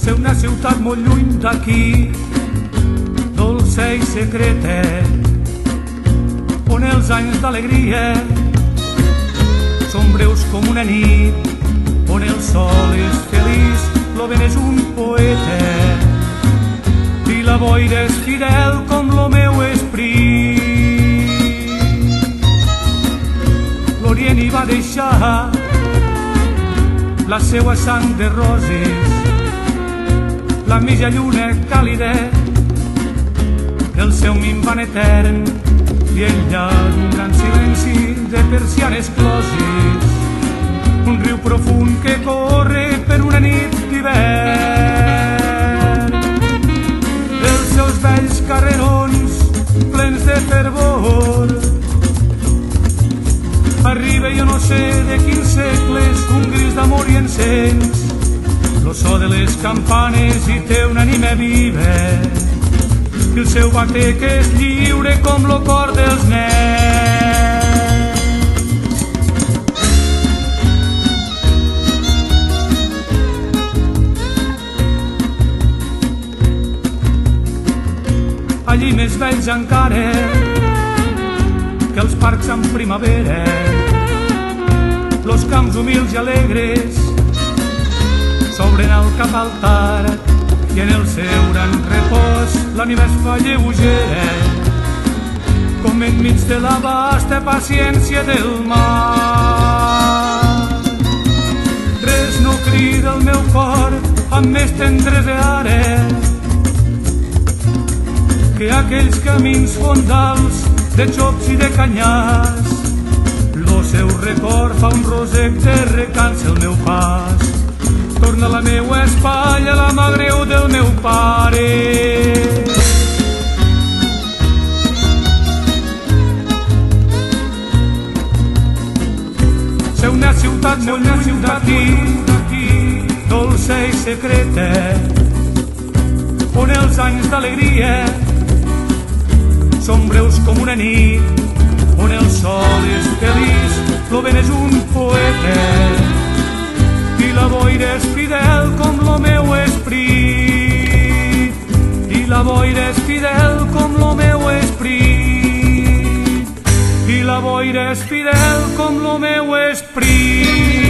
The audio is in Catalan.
Ser una ciutat molt lluny d'aquí, dolça i secreta, on els anys d'alegria són breus com una nit, on el sol és feliç, lo vent és un poeta i la boira és fidel com lo meu esperit. L'Orient hi va deixar la seua sang de roses, la mitja lluna càlida, el seu minvant etern, i enllà d'un gran silenci de persianes closes, un riu profund que corre per una nit d'hivern. Els seus vells carrerons plens de fervor, arriba jo no sé de quins segles un gris d'amor i encens, lo so de les campanes i té una ànima viva, i el seu batec és lliure com lo cor dels nens. Allí més vells encara que els parcs en primavera, los camps humils i alegres s'obren al cap altar i en el seu gran repòs l'ànima es fa lleugera, com enmig de la vasta paciència del mar. Res no crida el meu cor amb més tendresa ara que aquells camins fondals de xops i de canyars. Lo seu record fa un rosec de recança el meu pas, torna a la meua espatlla la mà greu del meu pare. Ser una ciutat molt lluny d'aquí, dolça i secreta, on els anys d'alegria són breus com una nit, on el sol és feliç, lo vent és un poeta i la boira és fidel com lo meu esperit, i la boira és fidel com lo meu esperit, i la boira és fidel com lo meu esperit.